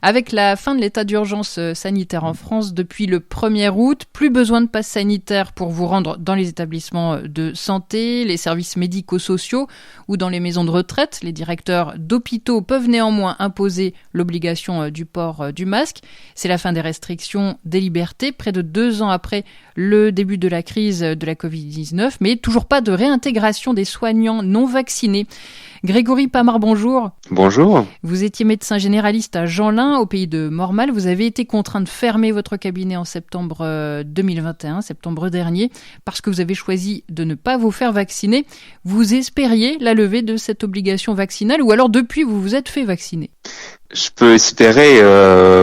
Avec la fin de l'état d'urgence sanitaire en France depuis le 1er août, plus besoin de passe sanitaire pour vous rendre dans les établissements de santé, les services médico-sociaux ou dans les maisons de retraite. Les directeurs d'hôpitaux peuvent néanmoins imposer l'obligation du port du masque. C'est la fin des restrictions des libertés, près de 2 ans après le début de la crise de la Covid-19, mais toujours pas de réintégration des soignants non vaccinés. Grégory Pamard, bonjour. Bonjour. Vous étiez médecin généraliste à Jeanlin, au pays de Mormal. Vous avez été contraint de fermer votre cabinet en septembre 2021, septembre dernier, parce que vous avez choisi de ne pas vous faire vacciner. Vous espériez la levée de cette obligation vaccinale ou alors depuis vous vous êtes fait vacciner? Je peux espérer,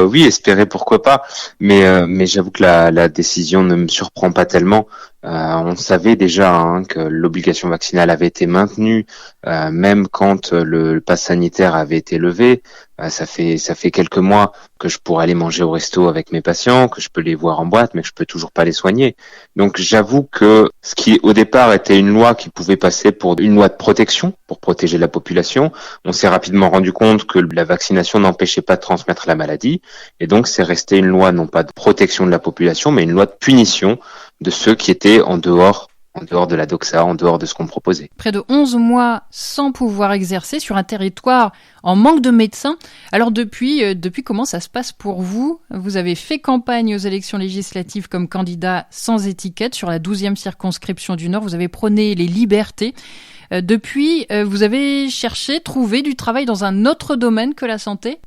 oui, espérer pourquoi pas, mais j'avoue que la décision ne me surprend pas tellement. On savait déjà que l'obligation vaccinale avait été maintenue, même quand le pass sanitaire avait été levé. Ça fait quelques mois que je pourrais aller manger au resto avec mes patients, que je peux les voir en boîte, mais que je peux toujours pas les soigner. Donc j'avoue que ce qui au départ était une loi qui pouvait passer pour une loi de protection, pour protéger la population, on s'est rapidement rendu compte que la vaccination n'empêchait pas de transmettre la maladie, et donc c'est resté une loi non pas de protection de la population, mais une loi de punition de ceux qui étaient en dehors de la doxa, en dehors de ce qu'on proposait. Près de 11 mois sans pouvoir exercer sur un territoire en manque de médecins. Alors depuis comment ça se passe pour vous? Vous avez fait campagne aux élections législatives comme candidat sans étiquette sur la 12e circonscription du Nord. Vous avez prôné les libertés. Depuis, vous avez trouvé du travail dans un autre domaine que la santé?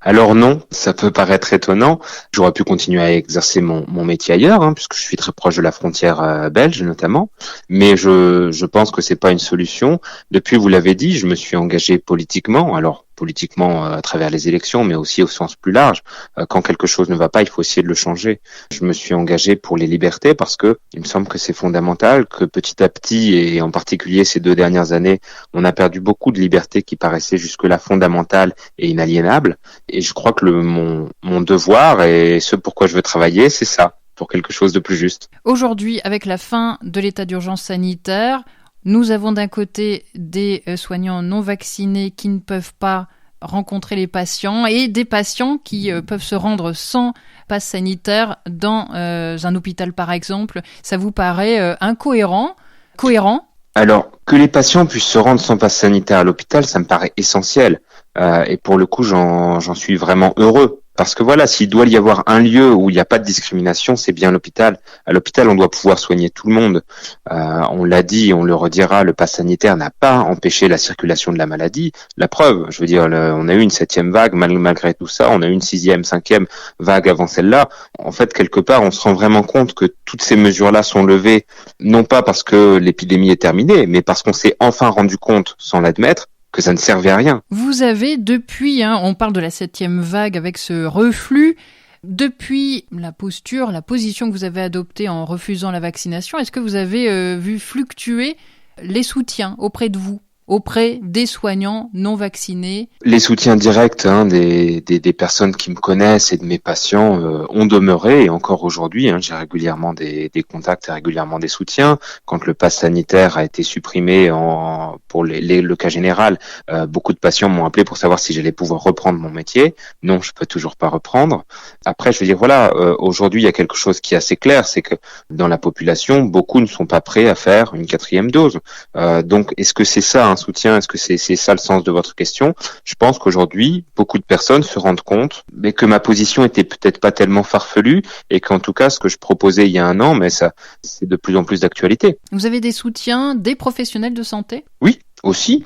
Alors non, ça peut paraître étonnant. J'aurais pu continuer à exercer mon métier ailleurs, puisque je suis très proche de la frontière belge notamment. Mais je pense que c'est pas une solution. Depuis, vous l'avez dit, je me suis engagé politiquement. Alors politiquement à travers les élections, mais aussi au sens plus large. Quand quelque chose ne va pas, il faut essayer de le changer. Je me suis engagé pour les libertés parce que il me semble que c'est fondamental, que petit à petit, et en particulier ces 2 dernières années, on a perdu beaucoup de libertés qui paraissaient jusque-là fondamentales et inaliénables. Et je crois que mon devoir et ce pourquoi je veux travailler, c'est ça, pour quelque chose de plus juste. Aujourd'hui, avec la fin de l'état d'urgence sanitaire, nous avons d'un côté des soignants non vaccinés qui ne peuvent pas rencontrer les patients et des patients qui peuvent se rendre sans passe sanitaire dans un hôpital par exemple. Ça vous paraît incohérent? Cohérent? Alors, que les patients puissent se rendre sans passe sanitaire à l'hôpital, ça me paraît essentiel. Et pour le coup, j'en suis vraiment heureux. Parce que voilà, s'il doit y avoir un lieu où il n'y a pas de discrimination, c'est bien l'hôpital. À l'hôpital, on doit pouvoir soigner tout le monde. On l'a dit, on le redira, le pass sanitaire n'a pas empêché la circulation de la maladie. La preuve, je veux dire, on a eu une 7e vague, malgré tout ça, on a eu une 6e, 5e vague avant celle-là. En fait, quelque part, on se rend vraiment compte que toutes ces mesures-là sont levées, non pas parce que l'épidémie est terminée, mais parce qu'on s'est enfin rendu compte, sans l'admettre, que ça ne servait à rien. Vous avez depuis, on parle de la 7e vague avec ce reflux, depuis la position que vous avez adoptée en refusant la vaccination, est-ce que vous avez vu fluctuer les soutiens auprès de vous, auprès des soignants non vaccinés? Les soutiens directs des personnes qui me connaissent et de mes patients ont demeuré, et encore aujourd'hui, j'ai régulièrement des contacts et régulièrement des soutiens. Quand le pass sanitaire a été supprimé pour le cas général, beaucoup de patients m'ont appelé pour savoir si j'allais pouvoir reprendre mon métier. Non, je peux toujours pas reprendre. Après, je veux dire, voilà, aujourd'hui, il y a quelque chose qui est assez clair, c'est que dans la population, beaucoup ne sont pas prêts à faire une 4e dose. Donc, est-ce que c'est ça un soutien? Est-ce que c'est ça le sens de votre question? Je pense qu'aujourd'hui, beaucoup de personnes se rendent compte mais que ma position était peut-être pas tellement farfelue et qu'en tout cas, ce que je proposais il y a 1 an, mais ça, c'est de plus en plus d'actualité. Vous avez des soutiens des professionnels de santé? Oui. Aussi,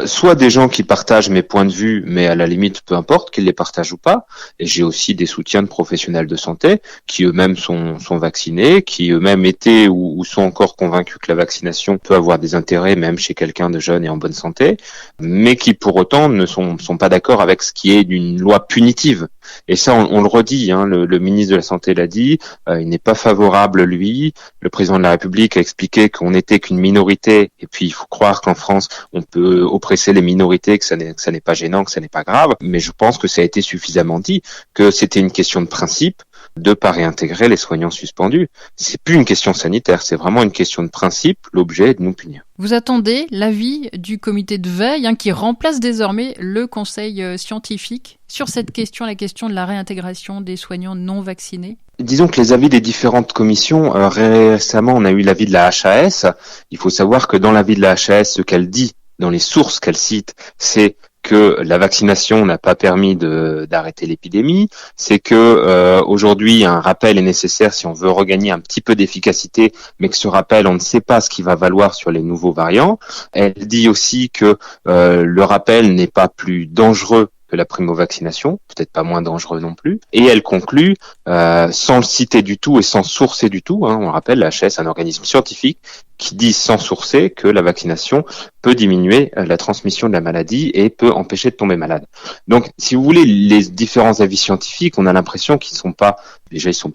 soit des gens qui partagent mes points de vue, mais à la limite, peu importe qu'ils les partagent ou pas. Et j'ai aussi des soutiens de professionnels de santé qui eux-mêmes sont vaccinés, qui eux-mêmes étaient ou sont encore convaincus que la vaccination peut avoir des intérêts, même chez quelqu'un de jeune et en bonne santé, mais qui pour autant ne sont pas d'accord avec ce qui est d'une loi punitive. Et ça, on le redit, le ministre de la Santé l'a dit, il n'est pas favorable, lui. Le président de la République a expliqué qu'on n'était qu'une minorité, et puis il faut croire qu'en France, on peut oppresser les minorités, que ça n'est pas gênant, que ça n'est pas grave, mais je pense que ça a été suffisamment dit, que c'était une question de principe, de pas réintégrer les soignants suspendus. C'est plus une question sanitaire, c'est vraiment une question de principe. L'objet est de nous punir. Vous attendez l'avis du comité de veille qui remplace désormais le conseil scientifique sur cette question, la question de la réintégration des soignants non vaccinés? Disons que les avis des différentes commissions, récemment on a eu l'avis de la HAS. Il faut savoir que dans l'avis de la HAS, ce qu'elle dit, dans les sources qu'elle cite, c'est que la vaccination n'a pas permis d'arrêter l'épidémie, c'est que aujourd'hui un rappel est nécessaire si on veut regagner un petit peu d'efficacité, mais que ce rappel on ne sait pas ce qu'il va valoir sur les nouveaux variants. Elle dit aussi que le rappel n'est pas plus dangereux que la primo-vaccination, peut-être pas moins dangereux non plus. Et elle conclut, sans le citer du tout et sans sourcer du tout, on rappelle, la HAS est un organisme scientifique qui dit sans sourcer que la vaccination peut diminuer la transmission de la maladie et peut empêcher de tomber malade. Donc, si vous voulez, les différents avis scientifiques, on a l'impression qu'ils sont pas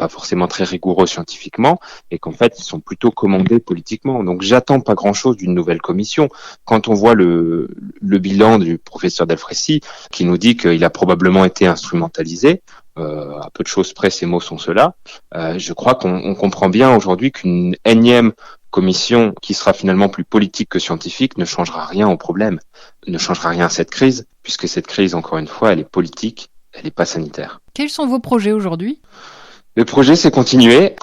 forcément très rigoureux scientifiquement et qu'en fait, ils sont plutôt commandés politiquement. Donc, j'attends pas grand-chose d'une nouvelle commission. Quand on voit le bilan du professeur Delfraissy qui nous dit qu'il a probablement été instrumentalisé, à peu de choses près, ces mots sont ceux-là. Je crois qu'on comprend bien aujourd'hui qu'une énième commission qui sera finalement plus politique que scientifique ne changera rien au problème, ne changera rien à cette crise, puisque cette crise, encore une fois, elle est politique, elle n'est pas sanitaire. Quels sont vos projets aujourd'hui ? Le projet, c'est continuer.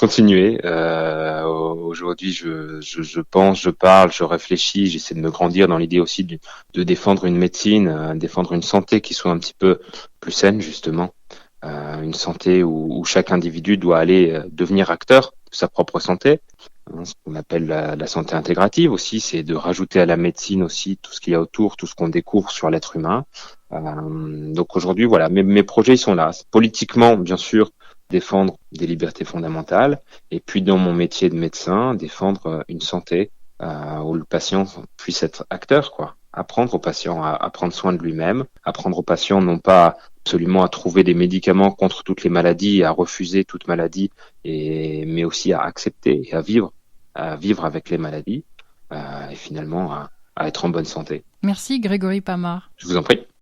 Aujourd'hui, je pense, je parle, je réfléchis, j'essaie de me grandir dans l'idée aussi de défendre une médecine, défendre une santé qui soit un petit peu plus saine, justement. Une santé où chaque individu doit aller devenir acteur de sa propre santé. Ce qu'on appelle la santé intégrative aussi, c'est de rajouter à la médecine aussi tout ce qu'il y a autour, tout ce qu'on découvre sur l'être humain. Donc aujourd'hui, voilà, mes projets ils sont là. Politiquement, bien sûr, défendre des libertés fondamentales, et puis dans mon métier de médecin, défendre une santé où le patient puisse être acteur, quoi. Apprendre au patient à prendre soin de lui-même, apprendre au patient non pas absolument à trouver des médicaments contre toutes les maladies, à refuser toute maladie, mais aussi à accepter et à vivre avec les maladies, et finalement à être en bonne santé. Merci Grégory Pamard. Je vous en prie.